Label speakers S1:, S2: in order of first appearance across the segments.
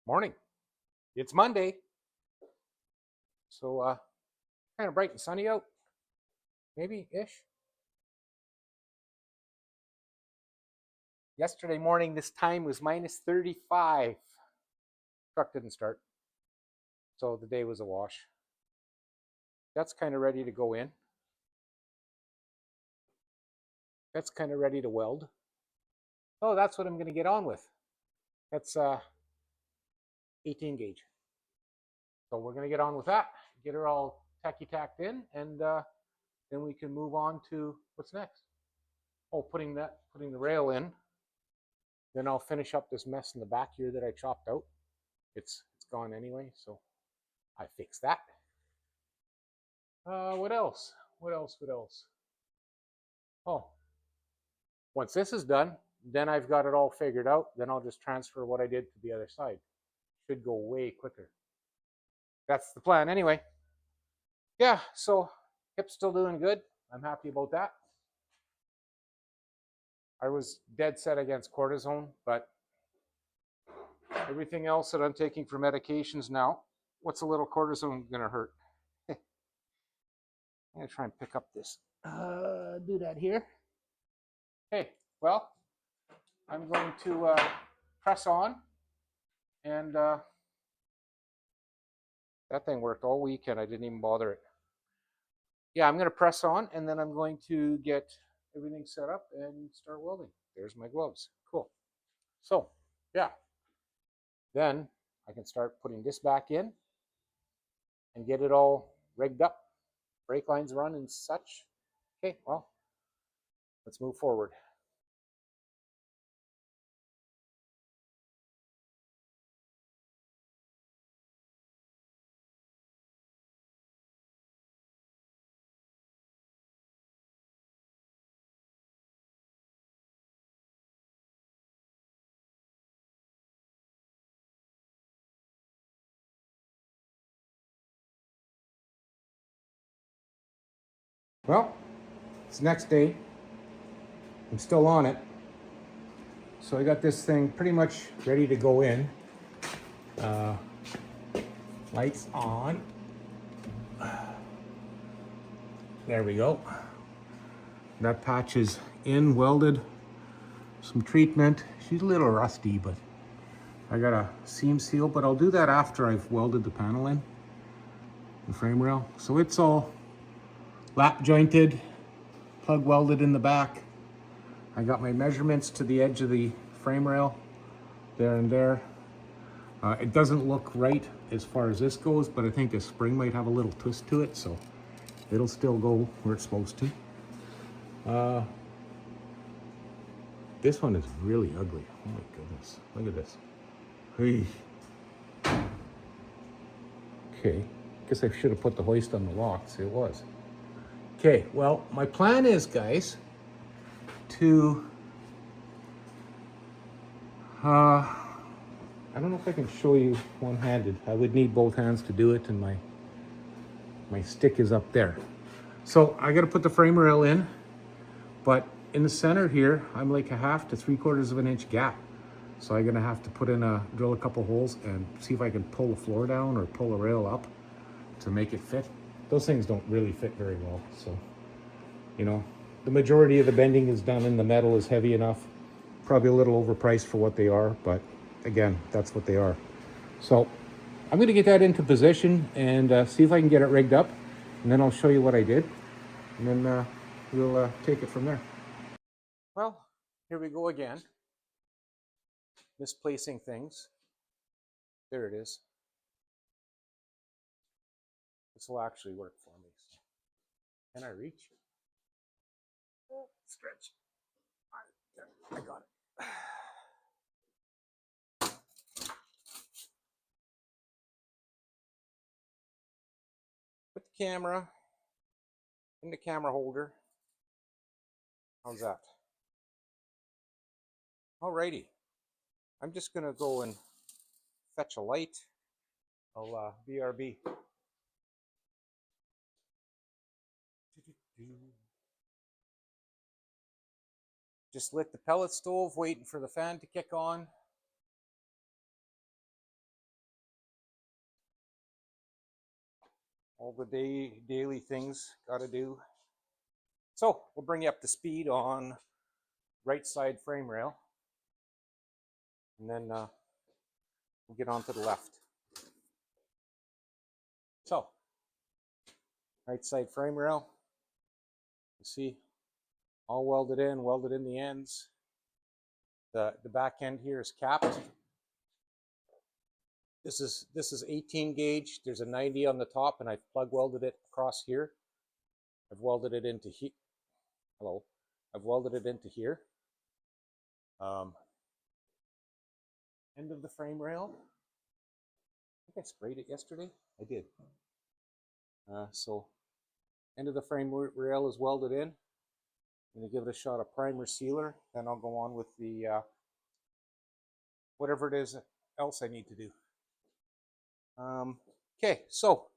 S1: Morning. It's Monday, so kind of bright and sunny out, maybe ish. Yesterday morning, this time was minus 35. Truck didn't start, so the day was a wash. That's kind of ready to go in. That's kind of ready to weld. Oh, that's what I'm going to get on with. That's 18 gauge. So we're going to get on with that, get her all tacky tacked in, and then we can move on to what's next. Oh, putting the rail in. Then I'll finish up this mess in the back here that I chopped out. It's gone anyway, so I fixed that. What else? What else? Oh, once this is done, then I've got it all figured out. Then I'll just transfer what I did to the other side. Should go way quicker. That's the plan anyway. Yeah, so hip's still doing good. I'm happy about that. I was dead set against cortisone, but everything else that I'm taking for medications now, what's a little cortisone gonna hurt? I'm gonna try and pick up this. Do that here. Okay, well, I'm going to press on, and that thing worked all weekend. I didn't even bother it. Yeah, I'm gonna press on, and then I'm going to get everything set up and start welding. There's my gloves. Cool. So, yeah. Then I can start putting this back in and get it all rigged up. Brake lines run and such. Okay, well, let's move forward. Well, it's the next day. I'm still on it. So I got this thing pretty much ready to go in. Lights on. There we go. That patch is in, welded. Some treatment. She's a little rusty, but I got a seam seal, but I'll do that after I've welded the panel in, the frame rail. So it's all lap jointed, plug welded in the back. I got my measurements to the edge of the frame rail, there and there. It doesn't look right as far as this goes, but I think the spring might have a little twist to it, so it'll still go where it's supposed to. This one is really ugly. Oh my goodness, look at this. Hey. Okay, guess I should have put the hoist on the locks. It was. Okay, well, my plan is, guys, to I don't know if I can show you one-handed. I would need both hands to do it, and my stick is up there. So I got to put the frame rail in, but in the center here, I'm like a 1/2 to 3/4 of an inch gap. So I'm gonna have to drill a couple holes and see if I can pull the floor down or pull the rail up to make it fit. Those things don't really fit very well. So, you know, the majority of the bending is done and the metal is heavy enough. Probably a little overpriced for what they are, but again, that's what they are. So I'm gonna get that into position and see if I can get it rigged up, and then I'll show you what I did, and then we'll take it from there. Well, here we go again. Misplacing things. There it is. This will actually work for me. Can I reach? Oh, stretch. I got it. Put the camera in the camera holder. How's that? Alrighty. I'm just gonna go and fetch a light. I'll BRB. Just lit the pellet stove, waiting for the fan to kick on. all the daily things got to do. So we'll bring you up to speed on right side frame rail, and then we'll get on to the left. So right side frame rail, you see, all welded in the ends. The back end here is capped. This is 18 gauge. There's a 90 on the top, and I've plug welded it across here. I've welded it into here. Hello. I've welded it into here. End of the frame rail. I think I sprayed it yesterday. I did. So end of the frame rail is welded in. I'm going to give it a shot of primer sealer. Then I'll go on with the whatever it is else I need to do. Okay, so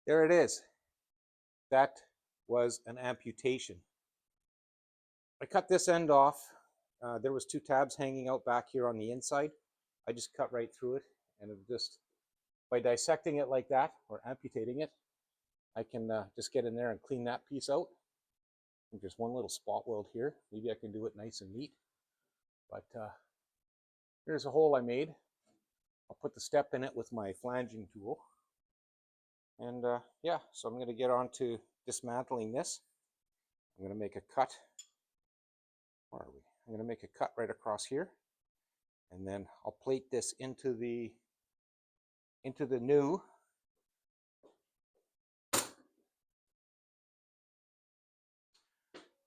S1: there it is. That was an amputation. I cut this end off. There was 2 tabs hanging out back here on the inside. I just cut right through it, and it just, by dissecting it like that, or amputating it, I can just get in there and clean that piece out. There's one little spot weld here. Maybe I can do it nice and neat. But here's a hole I made. I'll put the step in it with my flanging tool. And yeah, so I'm going to get on to dismantling this. I'm going to make a cut. Where are we? I'm going to make a cut right across here. And then I'll plate this into the new.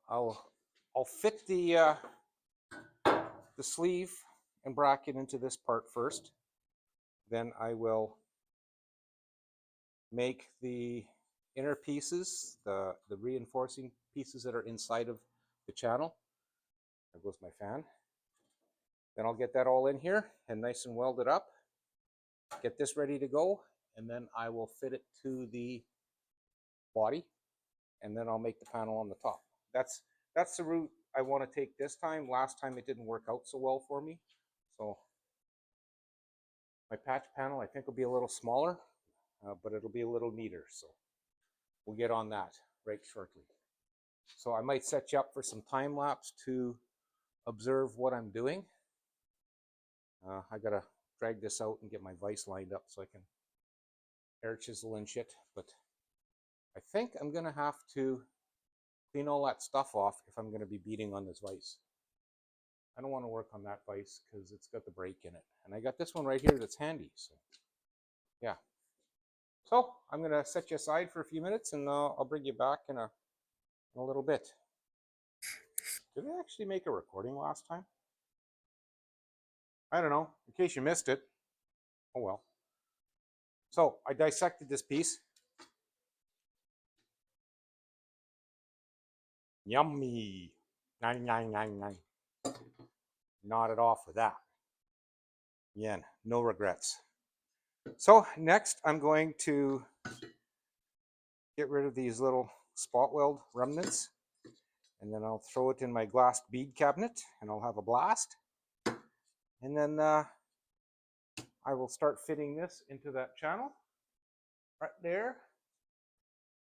S1: I'll fit the sleeve and bracket into this part first. Then I will make the inner pieces, the reinforcing pieces that are inside of the channel. There goes my fan. Then I'll get that all in here and nice and welded up. Get this ready to go, and then I will fit it to the body, and then I'll make the panel on the top. That's the route I want to take this time. Last time it didn't work out so well for me. So my patch panel I think will be a little smaller, but it'll be a little neater. So we'll get on that right shortly. So I might set you up for some time lapse to observe what I'm doing. I gotta drag this out and get my vise lined up so I can air chisel and shit. But I think I'm gonna have to clean all that stuff off if I'm gonna be beating on this vise. I don't want to work on that vise because it's got the brake in it. And I got this one right here that's handy. So yeah. So I'm going to set you aside for a few minutes, and I'll bring you back in a little bit. Did I actually make a recording last time? I don't know. In case you missed it. Oh well. So I dissected this piece. Yummy. 999. Knot it off with that. Again, no regrets. So next I'm going to get rid of these little spot weld remnants, and then I'll throw it in my glass bead cabinet and I'll have a blast. And then I will start fitting this into that channel right there,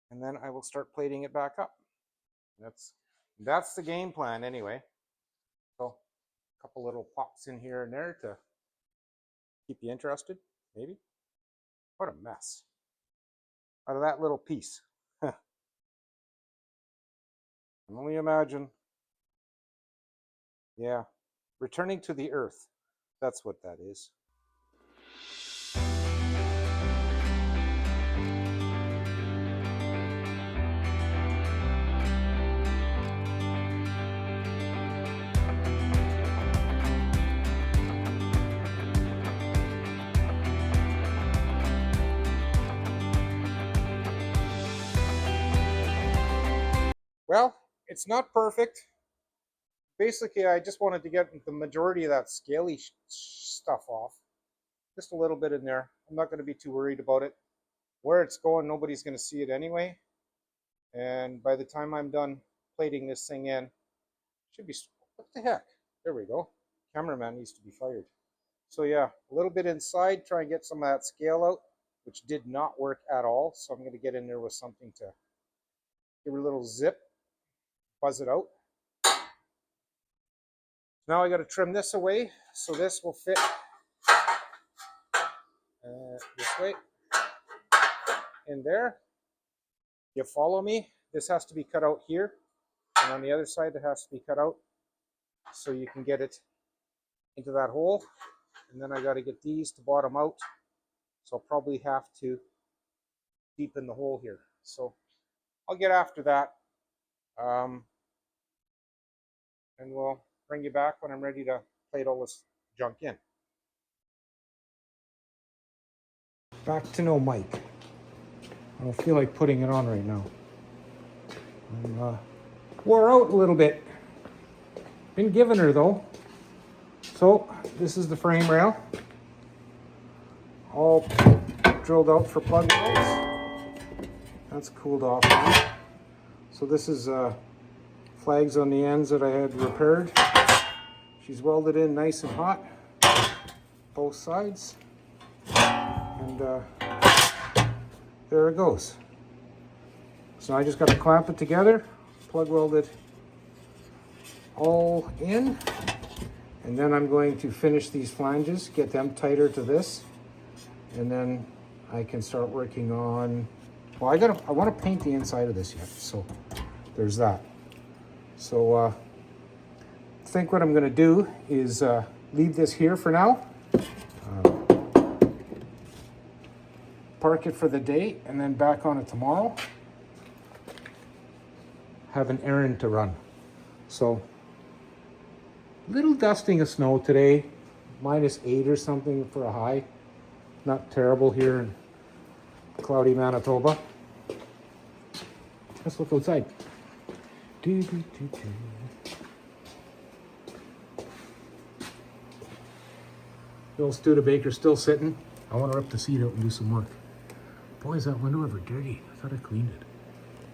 S1: and then I will start plating it back up. That's the game plan anyway. So a couple little pops in here and there to keep you interested, maybe. What a mess out of that little piece. Can only imagine. Yeah, returning to the earth. That's what that is. Well, it's not perfect. Basically, I just wanted to get the majority of that scaly stuff off. Just a little bit in there. I'm not going to be too worried about it. Where it's going, nobody's going to see it anyway. And by the time I'm done plating this thing in, should be, what the heck? There we go. Cameraman needs to be fired. So yeah, a little bit inside, try and get some of that scale out. which did not work at all. So I'm going to get in there with something to give it a little zip, buzz it out. Now I got to trim this away, so this will fit this way in there. You follow me? This has to be cut out here, and on the other side it has to be cut out so you can get it into that hole. And then I got to get these to bottom out, so I'll probably have to deepen the hole here. So I'll get after that, and we'll bring you back when I'm ready to plate all this junk in. Back to no mic. I don't feel like putting it on right now. I'm wore out a little bit. Been giving her though. So this is the frame rail, all drilled out for plug holes. That's cooled off now. So this is flags on the ends that I had repaired. She's welded in nice and hot, both sides, and there it goes. So I just got to clamp it together, plug weld it all in, and then I'm going to finish these flanges, get them tighter to this, and then I can start working on, well, I want to paint the inside of this yet, so there's that. So I think what I'm going to do is leave this here for now, park it for the day, and then back on it tomorrow. Have an errand to run. So little dusting of snow today, -8 or something for a high. Not terrible here in cloudy Manitoba. Let's look outside. The old Studebaker's still sitting. I want to rip the seat out and do some work. Boy, is that window ever dirty. I thought I cleaned it.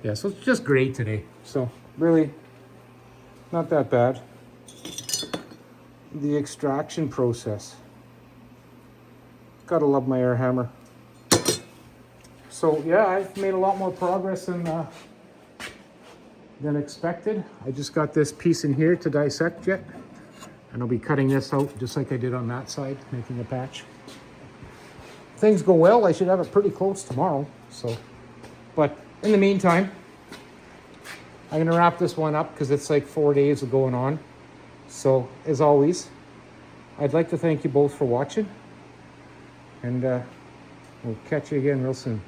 S1: Yeah, so it's just gray today. So really not that bad. The extraction process. Gotta love my air hammer. So yeah, I've made a lot more progress than expected. I just got this piece in here to dissect yet, and I'll be cutting this out just like I did on that side, making a patch. If things go well, I should have it pretty close tomorrow. So, but in the meantime, I'm gonna wrap this one up because it's like 4 days of going on. So as always, I'd like to thank you both for watching, and we'll catch you again real soon.